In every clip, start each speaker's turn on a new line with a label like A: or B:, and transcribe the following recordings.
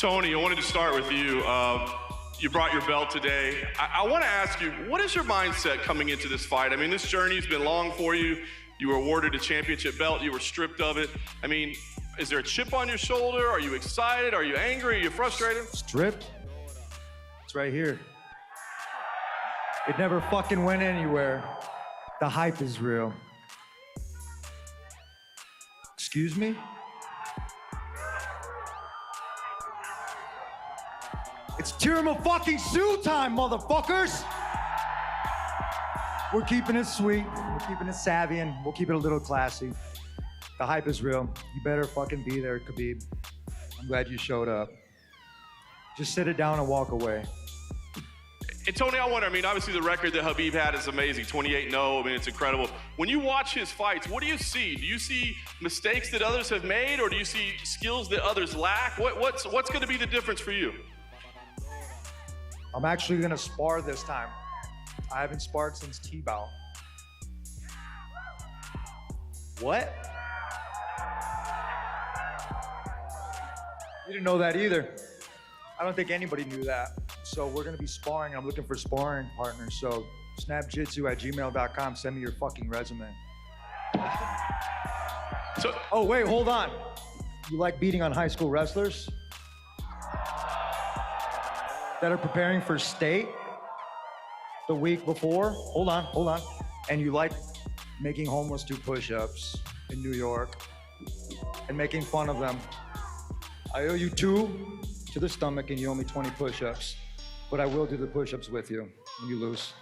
A: Tony, I wanted to start with you. You brought your belt today. I want to ask you, what is your mindset coming into this fight? I mean, this journey's been long for you. You were awarded a championship belt. You were stripped of it. I mean, is there a chip on your shoulder? Are you excited? Are you angry? Are you frustrated?
B: Stripped? It's right here. It never fucking went anywhere. The hype is real. Excuse me? It's tiramisu time, motherfuckers! We're keeping it sweet, we're keeping it savvy, and we'll keep it a little classy. The hype is real. You better fucking be there, Khabib. I'm glad you showed up. Just sit it down and walk away.
A: And Tony, I wonder, I mean, obviously the record that Khabib had is amazing, 28-0, I mean, it's incredible. When you watch his fights, what do you see? Do you see mistakes that others have made, or do you see skills that others lack? What's gonna be the difference for you?
B: I'm actually gonna spar this time. I haven't sparred since T-Bow. What? You didn't know that either. I don't think anybody knew that. So we're gonna be sparring. I'm looking for sparring partners. So snapjitsu@gmail.com, send me your fucking resume. Oh wait, hold on. You like beating on high school wrestlers that are preparing for state the week before? Hold on. And you like making homeless do push-ups in New York and making fun of them. I owe you 2 to the stomach and you owe me 20 push-ups. But I will do the push-ups with you when you lose.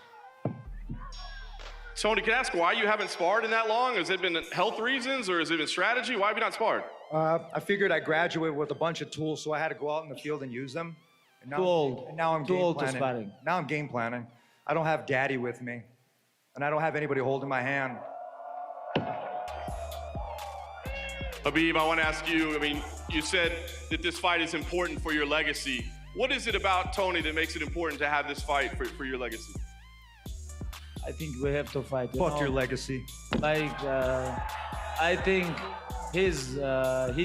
A: Tony, can I ask why you haven't sparred in that long? Has it been health reasons or has it been strategy? Why have you not sparred?
B: I figured I graduated with a bunch of tools, so I had to go out in the field and use them. And now,
C: Too old.
B: And now I'm
C: Too
B: game
C: old to
B: planning.
C: sparring.
B: Now I'm game planning. I don't have daddy with me. And I don't have anybody holding my hand.
A: Khabib, I want to ask you, I mean, you said that this fight is important for your legacy. What is it about Tony that makes it important to have this fight for your legacy?
C: I think we have to fight.
B: Fuck your legacy.
C: Like, I think he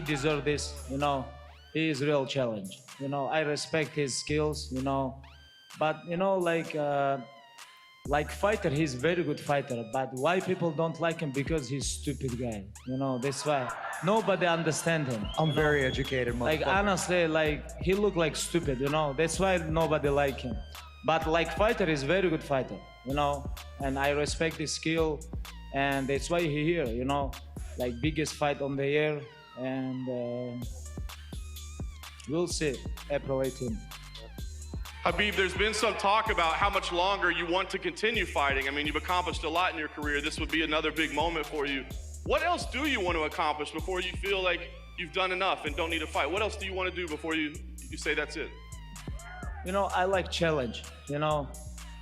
C: deserves this, you know. He is real challenge. You know, I respect his skills, you know. But, you know, like fighter, he's very good fighter. But why people don't like him? Because he's stupid guy. You know, that's why. Nobody understand him.
B: I'm very educated, motherfucker.
C: Like, honestly, like, he look like stupid, you know. That's why nobody like him. But like fighter, he's very good fighter, you know. And I respect his skill. And that's why he here, you know. Like, biggest fight on the year. And we'll see, April 18th.
A: Khabib, there's been some talk about how much longer you want to continue fighting. I mean, you've accomplished a lot in your career. This would be another big moment for you. What else do you want to accomplish before you feel like you've done enough and don't need to fight? What else do you want to do before you say that's it?
C: You know, I like challenge, you know.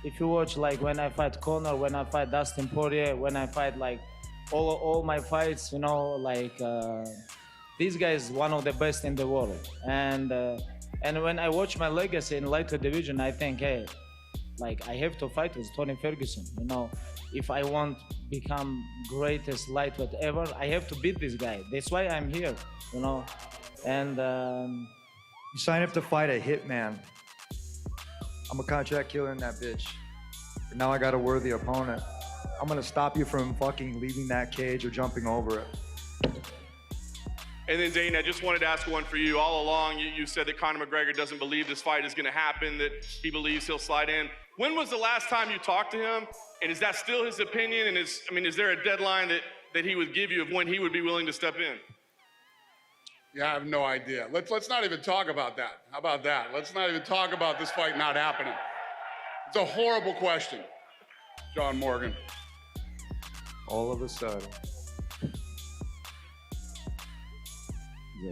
C: If you watch, like, when I fight Conor, when I fight Dustin Poirier, when I fight, like, all my fights, you know, like, this guy is one of the best in the world. And when I watch my legacy in lighter division, I think, hey, like, I have to fight with Tony Ferguson, you know. If I want to become greatest lightweight ever, I have to beat this guy. That's why I'm here, you know. And
B: you sign up to fight a hitman. I'm a contract killer in that bitch. But now I got a worthy opponent. I'm gonna stop you from fucking leaving that cage or jumping over it.
A: And then, Dane, I just wanted to ask one for you. All along, you said that Conor McGregor doesn't believe this fight is going to happen, that he believes he'll slide in. When was the last time you talked to him? And is that still his opinion? And is there a deadline that he would give you of when he would be willing to step in?
D: Yeah, I have no idea. Let's not even talk about that. How about that? Let's not even talk about this fight not happening. It's a horrible question, John Morgan.
B: All of a sudden.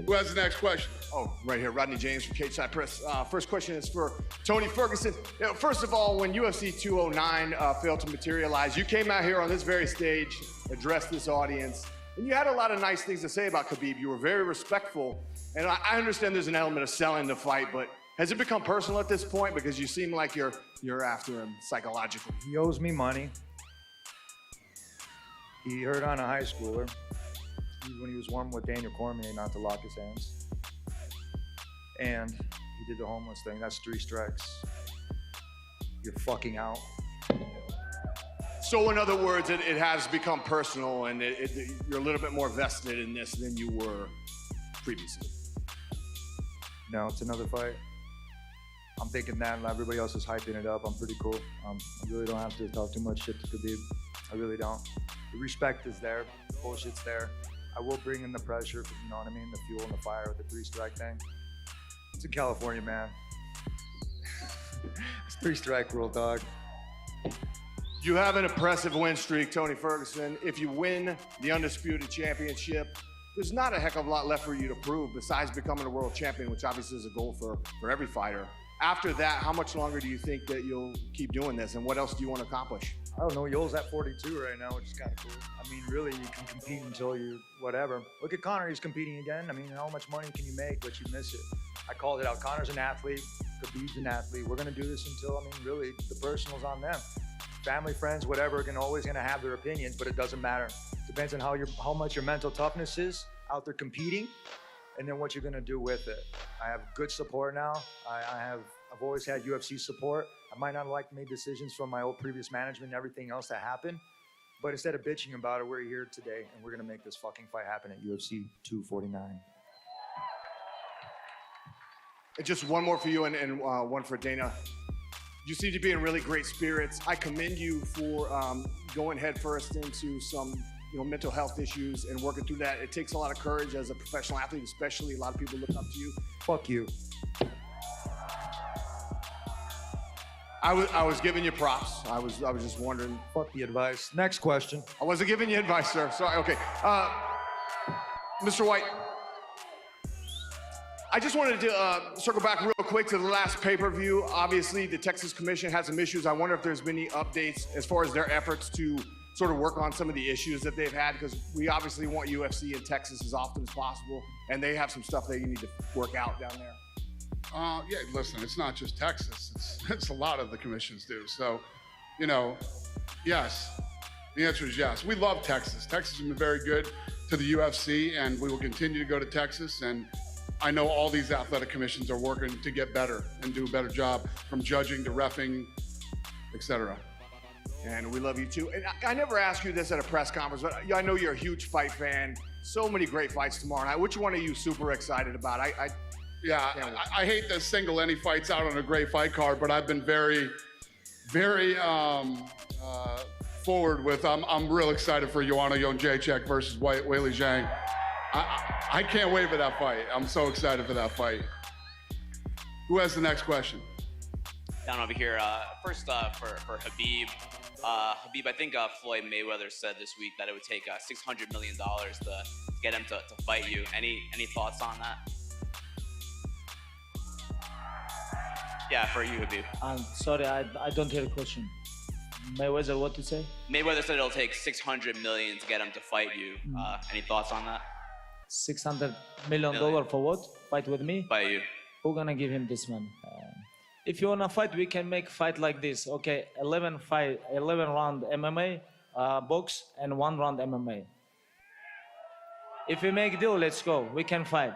D: Who has the next question?
E: Oh, right here, Rodney James from Cage Side Press. First question is for Tony Ferguson. You know, first of all, when UFC 209 failed to materialize, you came out here on this very stage, addressed this audience, and you had a lot of nice things to say about Khabib. You were very respectful, and I understand there's an element of selling the fight, but has it become personal at this point? Because you seem like you're after him psychologically.
B: He owes me money. He hurt on a high schooler when he was warming with Daniel Cormier not to lock his hands. and he did the homeless thing. That's 3 strikes. You're fucking out.
E: So in other words, it has become personal, and you're a little bit more vested in this than you were previously.
B: No, it's another fight. I'm thinking that, and everybody else is hyping it up. I'm pretty cool. I really don't have to talk too much shit to Khabib. I really don't. The respect is there. The bullshit's there. I will bring in the pressure, you know what I mean? The fuel and the fire with the 3-strike thing. It's in California, man. It's 3-strike rule, dog.
E: You have an impressive win streak, Tony Ferguson. If you win the Undisputed Championship, there's not a heck of a lot left for you to prove besides becoming a world champion, which obviously is a goal for every fighter. After that, how much longer do you think that you'll keep doing this, and what else do you want to accomplish?
B: I don't know, Yoel's at 42 right now, which is kind of cool. I mean, really, you can compete until you whatever. Look at Conor, he's competing again. I mean, how much money can you make, but you miss it? I called it out. Conor's an athlete, Khabib's an athlete. We're gonna do this until, I mean, really, the personal's on them. Family, friends, whatever, always gonna have their opinions, but it doesn't matter. Depends on how much your mental toughness is out there competing, and then what you're gonna do with it. I have good support now. I've always had UFC support. I might not like made decisions from my old previous management and everything else that happened, but instead of bitching about it, we're here today, and we're gonna make this fucking fight happen at UFC 249.
E: And just one more for you and one for Dana. You seem to be in really great spirits. I commend you for going headfirst into some mental health issues and working through that. It takes a lot of courage as a professional athlete, especially. A lot of people look up to you.
B: Fuck you.
E: I was giving you props. I was just wondering.
B: Fuck the advice. Next question.
E: I wasn't giving you advice, sir. Sorry. Okay. Mr. White, I just wanted to circle back real quick to the last pay-per-view. Obviously, the Texas Commission had some issues. I wonder if there's been any updates as far as their efforts to sort of work on some of the issues that they've had, because we obviously want UFC in Texas as often as possible, and they have some stuff that you need to work out down there.
D: Yeah, listen, it's not just Texas. It's a lot of the commissions do. So, yes. The answer is yes. We love Texas. Texas has been very good to the UFC, and we will continue to go to Texas. And I know all these athletic commissions are working to get better and do a better job, from judging to reffing, etc.
E: And we love you too. And I never asked you this at a press conference, but I know you're a huge fight fan. So many great fights tomorrow night. Which one are you super excited about?
D: I hate to single any fights out on a great fight card, but I've been very, very forward with. I'm real excited for Joanna Jędrzejczyk versus Weili Zhang. I can't wait for that fight. I'm so excited for that fight. Who has the next question?
F: Down over here. First for Khabib. Khabib, I think Floyd Mayweather said this week that it would take $600 million to get him to fight you. Any thoughts on that? Yeah, for you, Khabib.
C: I'm sorry, I don't hear the question. Mayweather, what to say?
F: Mayweather said it'll take $600 million to get him to fight you. Any thoughts on that?
C: $600 million for what? Fight with me?
F: Fight you.
C: Who gonna give him this money? If you wanna fight, we can make fight like this. Okay, 11 round MMA, box, and 1 round MMA. If we make deal, let's go. We can fight.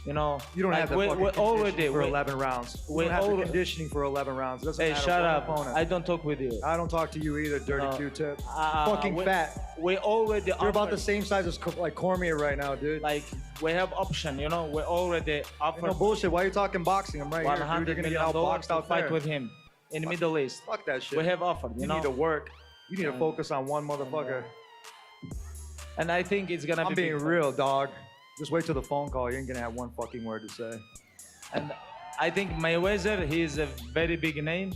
C: You don't
B: have the fucking conditioning for 11 rounds. We don't have the conditioning for 11 rounds. It doesn't matter
C: shut up.
B: opponent.
C: I don't talk with you.
B: I don't talk to you either, dirty Q-tip. Fucking fat.
C: We already
B: You're about the same size as like Cormier right now, dude.
C: Like, we have option, we already offered.
B: No bullshit. Why are you talking boxing? I'm right here, dude. You're gonna get outboxed out
C: fight
B: there.
C: with him in the Middle East.
B: Fuck that shit.
C: We have offered,
B: You need to work. You need to focus on one motherfucker.
C: And I think it's gonna be.
B: I'm being real, dog. Just wait till the phone call. You ain't gonna have one fucking word to say.
C: And I think Mayweather, he is a very big name.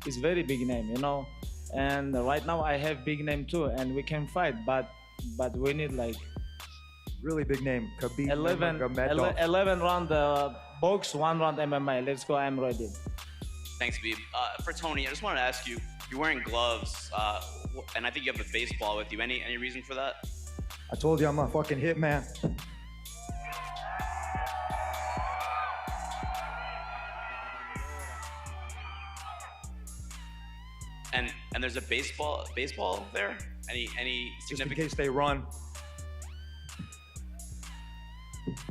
C: He's very big name, And right now I have big name too, and we can fight, but we need like
B: really big name. Khabib
C: 11 round box, 1 round MMA. Let's go. I'm ready.
F: Thanks, Khabib. For Tony, I just wanted to ask you. You're wearing gloves, and I think you have a baseball with you. Any reason for that?
B: I told you I'm a fucking hitman.
F: And there's a baseball there? Any
B: Just in
F: significant?
B: case they run.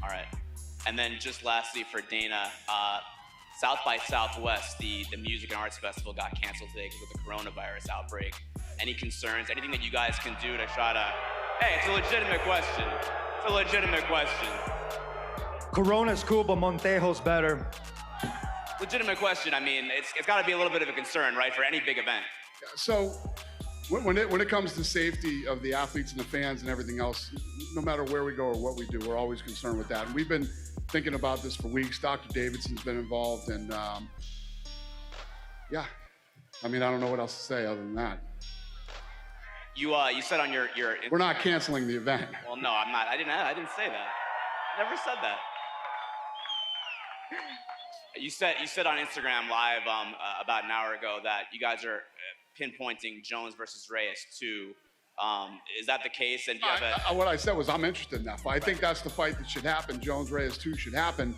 F: All right. And then just lastly for Dana, South by Southwest, the music and arts festival got canceled today because of the coronavirus outbreak. Any concerns? Anything that you guys can do to try to, hey, it's a legitimate question. It's a legitimate question.
B: Corona's cool, but Montejo's better.
F: Legitimate question. I mean, it's got to be a little bit of a concern, right, for any big event.
D: So when it comes to safety of the athletes and the fans and everything else, no matter where we go or what we do, we're always concerned with that. And we've been thinking about this for weeks. Dr. Davidson's been involved, and yeah, I mean, I don't know what else to say other than that.
F: You said on your
D: We're not canceling the event.
F: Well, no, I'm not. I didn't say that. Never said that. You said on Instagram Live about an hour ago that you guys are pinpointing Jones versus Reyes too. Is that the case? And do you have
D: what I said was I'm interested in that fight. I think that's the fight that should happen. Jones Reyes 2 should happen,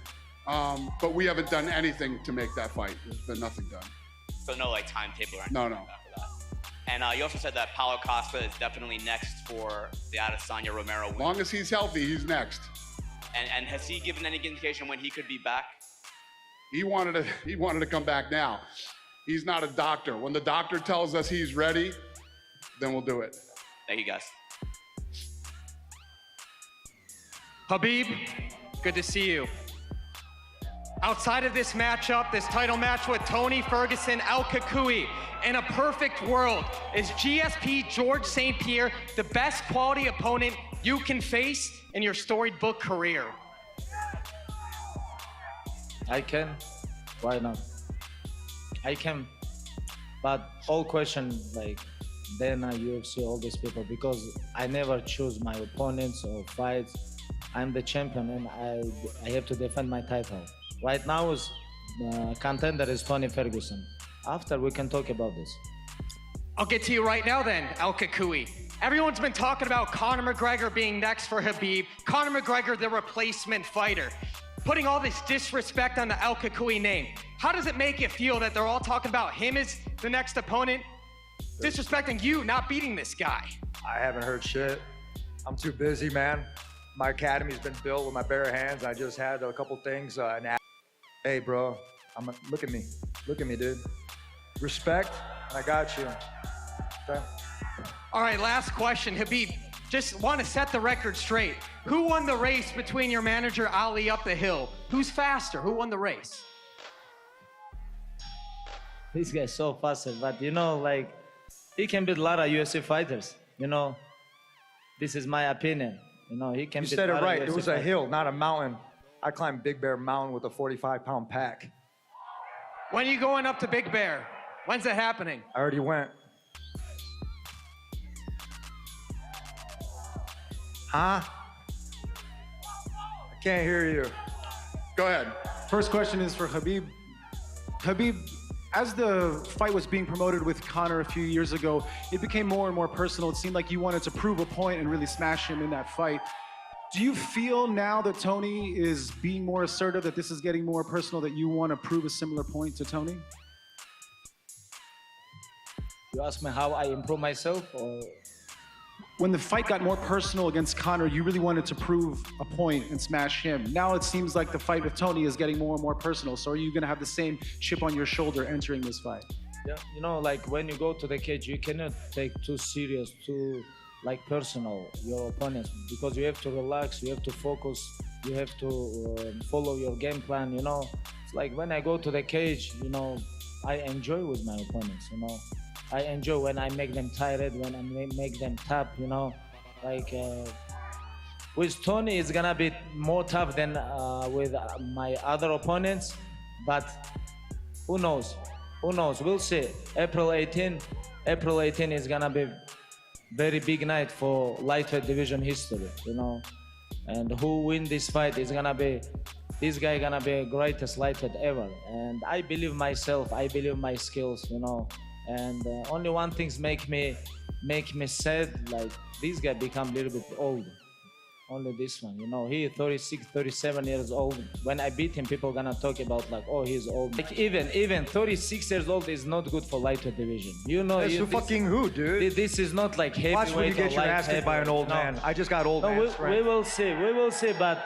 D: but we haven't done anything to make that fight. There's been nothing done.
F: So no like timetable or anything
D: No.
F: like that for that. And you also said that Paulo Costa is definitely next for the Adesanya Romero win.
D: As long as he's healthy, he's next.
F: And has he given any indication when he could be back?
D: He wanted to come back now. He's not a doctor. When the doctor tells us he's ready, then we'll do it.
F: Thank you, guys.
G: Khabib, good to see you. Outside of this matchup, this title match with Tony Ferguson, El Kakui, in a perfect world, is GSP George St. Pierre the best quality opponent you can face in your storied book career?
C: I can. Why not? I can. But all question like Dana, UFC, all these people, because I never choose my opponents or fights. I'm the champion and I have to defend my title. Right now is contender is Tony Ferguson. After we can talk about this.
G: I'll get to you right now then, El Kakui. Everyone's been talking about Conor McGregor being next for Khabib. Conor McGregor, the replacement fighter. Putting all this disrespect on the El Kakui name. How does it make you feel that they're all talking about him as the next opponent? Disrespecting you, not beating this guy.
B: I haven't heard shit. I'm too busy, man. My academy's been built with my bare hands. I just had a couple things. Hey, bro, look at me. Look at me, dude. Respect, and I got you. Okay?
G: All right, last question, Khabib. Just want to set the record straight. Who won the race between your manager, Ali, up the hill? Who's faster? Who won the race?
C: This guy's so faster, but you know, like, he can beat a lot of UFC fighters, you know. This is my opinion. You know, he can
B: You
C: beat
B: said
C: a
B: it
C: lot of
B: right.
C: UFC
B: It was a
C: fighters.
B: hill, not a mountain. I climbed Big Bear Mountain with a 45-pound pack.
G: When are you going up to Big Bear? When's it happening?
B: I already went. Huh? I can't hear you.
D: Go ahead.
H: First question is for Khabib. Khabib, as the fight was being promoted with Conor a few years ago, it became more and more personal. It seemed like you wanted to prove a point and really smash him in that fight. Do you feel now that Tony is being more assertive, that this is getting more personal, that you want to prove a similar point to Tony?
C: You ask me how I improve myself, or
H: When the fight got more personal against Conor, you really wanted to prove a point and smash him. Now it seems like the fight with Tony is getting more and more personal. So are you going to have the same chip on your shoulder entering this fight?
C: yeah, you know, like when you go to the cage, you cannot take too serious, too like personal your opponents, because you have to relax, you have to focus, you have to follow your game plan. You know, it's like when I go to the cage, you know, I enjoy with my opponents. You know, I enjoy when I make them tired, when I make them tap. You know, like with Tony, it's gonna be more tough than with my other opponents, but who knows? Who knows? We'll see. April 18 is gonna be very big night for lightweight division history, you know. And who win this fight is gonna be, this guy gonna be greatest lightweight ever. And I believe myself, I believe my skills, you know. And only one thing's make me sad, like this guy become a little bit old. Only this one, you know, he 36, 37 years old. When I beat him, people gonna talk about like, oh, he's old. Like even 36 years old is not good for lightweight division. You know,
B: That's who fucking who, dude?
C: this is not like heavyweight.
B: Watch when you get
C: or
B: your
C: light
B: ass kicked by an
C: heavyweight.
B: old
C: No.
B: man. I just got old
C: No,
B: man
C: we
B: strength.
C: will see, but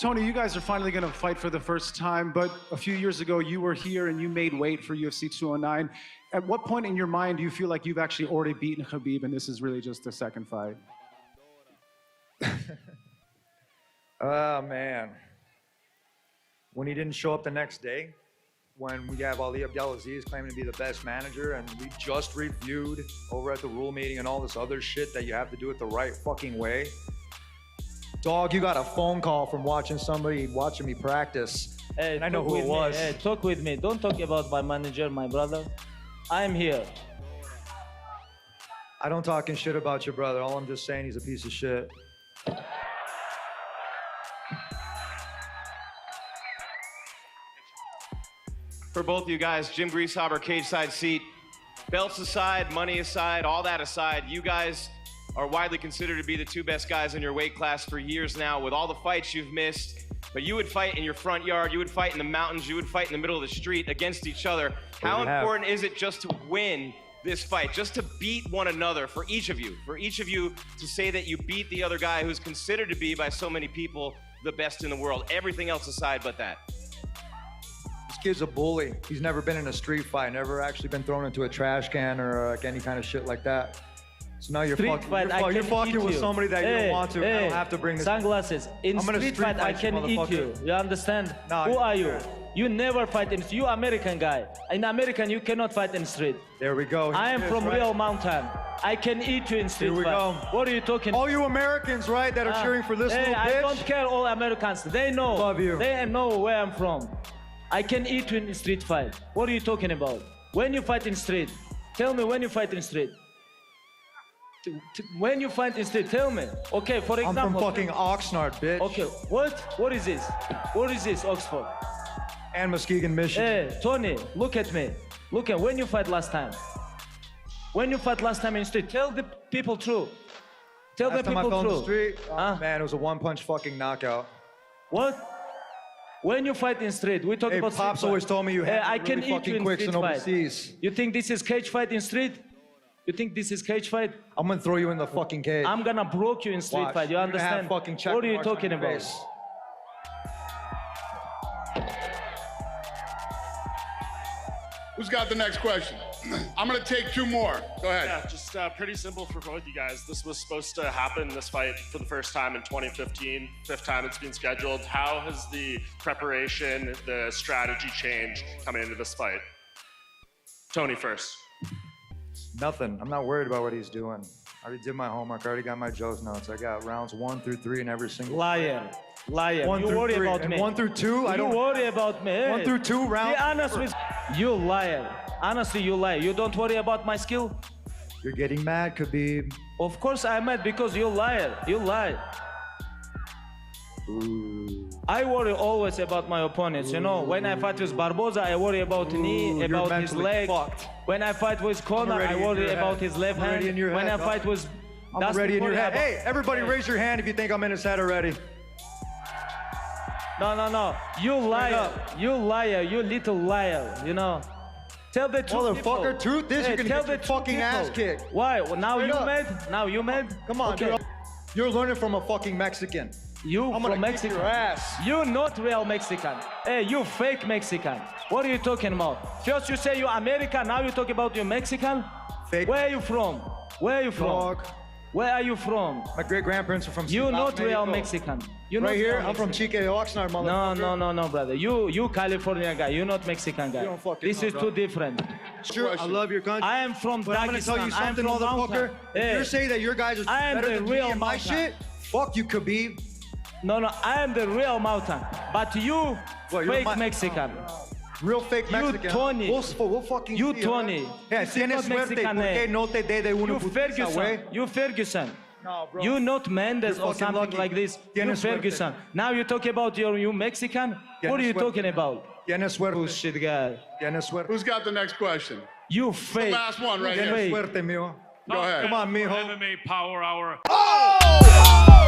H: Tony, you guys are finally going to fight for the first time, but a few years ago you were here and you made weight for UFC 209. At what point in your mind do you feel like you've actually already beaten Khabib and this is really just the second fight?
B: Oh, man. When he didn't show up the next day, when we have Ali Abdelaziz claiming to be the best manager, and we just reviewed over at the rule meeting and all this other shit that you have to do it the right fucking way. Dog, you got a phone call from watching me practice.
C: Hey,
B: and I know
C: talk
B: who it
C: with me.
B: was.
C: Hey, talk with me. Don't talk about my manager, my brother. I'm here.
B: I don't talking shit about your brother. All I'm just saying, he's a piece of shit.
E: For both of you guys, Jim Greasehaber, cage side seat. Belts aside, money aside, all that aside, you guys are widely considered to be the two best guys in your weight class for years now, with all the fights you've missed. But you would fight in your front yard, you would fight in the mountains, you would fight in the middle of the street against each other. How important is it just to win this fight, just to beat one another for each of you to say that you beat the other guy who's considered to be by so many people the best in the world, everything else aside but that?
B: This kid's a bully. He's never been in a street fight, never actually been thrown into a trash can or like any kind of shit like that. So now you're fucking with somebody that you don't want to. I don't have to bring this.
C: Sunglasses. In street fight, I can eat you. You understand? Who are you? You never fight in street. You American guy. In American, you cannot fight in street.
B: There we go.
C: I am from real mountain. I can eat you in street fight.
B: Here we go.
C: What are you talking?
B: All you Americans, right, that are cheering for this little bitch?
C: I don't care all Americans. They know.
B: Love you.
C: They know where I'm from. I can eat you in street fight. What are you talking about? When you fight in street, tell me when you fight in street. When you fight in street, tell me. Okay, for example.
B: I'm from fucking Oxnard, bitch.
C: Okay, what? What is this? What is this, Oxford?
B: And Muskegon, Michigan.
C: Hey, Tony, look at me. Look at when you fight last time. When you fight last time in street, tell the people true. Tell the people
B: true. Last time I fell in the street, man, it was a one-punch fucking knockout.
C: What? When you fight in street, we talk about street
B: Pops
C: fight.
B: always told me you had
C: I
B: really
C: can eat
B: fucking
C: you in
B: quick
C: street
B: and
C: fight.
B: overseas.
C: You think this is cage fight in street? You think this is cage fight?
B: I'm gonna throw you in the fucking cage.
C: I'm gonna broke you in street
B: Watch.
C: fight. You
B: You're gonna have
C: understand?
B: fucking check
C: What are you
B: marks on
C: talking
B: your
C: about?
B: face.
D: Who's got the next question? I'm gonna take two more. Go ahead.
I: Yeah, just pretty simple for both you guys. This was supposed to happen, this fight, for the first time in 2015, fifth time it's been scheduled. How has the preparation, the strategy changed coming into this fight? Tony first.
B: Nothing. I'm not worried about what he's doing. I already did my homework. I already got my Joe's notes. I got rounds 1 through 3 in every single.
C: Liar. Liar.
B: 1
C: You
B: through
C: worry
B: 3.
C: about
B: And
C: me.
B: 1 through 2, I don't.
C: You worry about me. Hey.
B: 1 through 2 rounds.
C: Be honest with you, liar. Honestly, you lie. You don't worry about my skill?
B: You're getting mad, Khabib.
C: Of course I'm mad because you liar. You lie. I worry always about my opponents. You know, when I fight with Barboza, I worry about knee, about his leg.
B: Fucked.
C: When I fight with Conor, I worry about his left hand. When I fight with
B: I'm ready in your head. Hey, everybody raise your hand if you think I'm in his head already.
C: No. You liar. You liar. You little liar. You know. Tell the truth,
B: Motherfucker, truth is you're gonna
C: tell
B: get your
C: the
B: fucking
C: truth,
B: ass
C: people.
B: kicked.
C: Why? Well, now
B: Straight
C: you
B: up.
C: mad? Now you mad?
B: Come on,
C: okay.
B: dude. You're learning from a fucking Mexican.
C: You
B: I'm
C: from
B: gonna
C: Mexico.
B: kick your ass.
C: You not real Mexican. Hey, you fake Mexican. What are you talking about? First you say you American, now you talk about you Mexican?
B: Fake.
C: Where are you from? Where are you from?
B: Dog.
C: Where are you from?
B: My great-grandparents are from
C: You
B: South
C: not real
B: Mexico.
C: Mexican. You not
B: Right here,
C: real
B: I'm from
C: Mexican.
B: Chique, Oxnard, motherfucker.
C: No, brother. You California guy. You not Mexican guy.
B: You don't fucking
C: This
B: know,
C: is
B: bro.
C: too different.
B: It's true, I love your country.
C: I am from
B: But I'm gonna tell
C: Dagestan.
B: you something,
C: I am from
B: motherfucker.
C: mountain.
B: If
C: Hey,
B: you're saying that your guys are
C: I am
B: better
C: the
B: than
C: real
B: me and my
C: mountain.
B: shit, fuck you, Khabib.
C: No, I am the real mountain. But you,
B: Well, you're
C: fake Mexican.
B: Real fake Mexican.
C: Tony.
B: We'll fucking
C: You,
B: see,
C: Tony.
B: huh? Yeah,
C: This is
B: tienes
C: not
B: suerte
C: Mexican,
B: porque no te dé de una
C: You
B: putiza, güey.
C: Ferguson. You Ferguson.
B: No, bro.
C: You not Mendes
B: You're
C: or
B: fucking
C: something
B: lucky.
C: like this. You
B: Tienes suerte.
C: Ferguson. Now you talk about you Mexican? What are you
B: suerte.
C: talking about?
B: Tienes suerte.
C: Bullshit guy.
B: Tienes suerte.
D: Who's got the next question?
C: You fake.
D: Last one right here.
B: Tienes
C: Fake.
B: suerte, mijo.
D: Go ahead.
B: Come on, mijo.
J: MMA Power Hour.
D: Oh!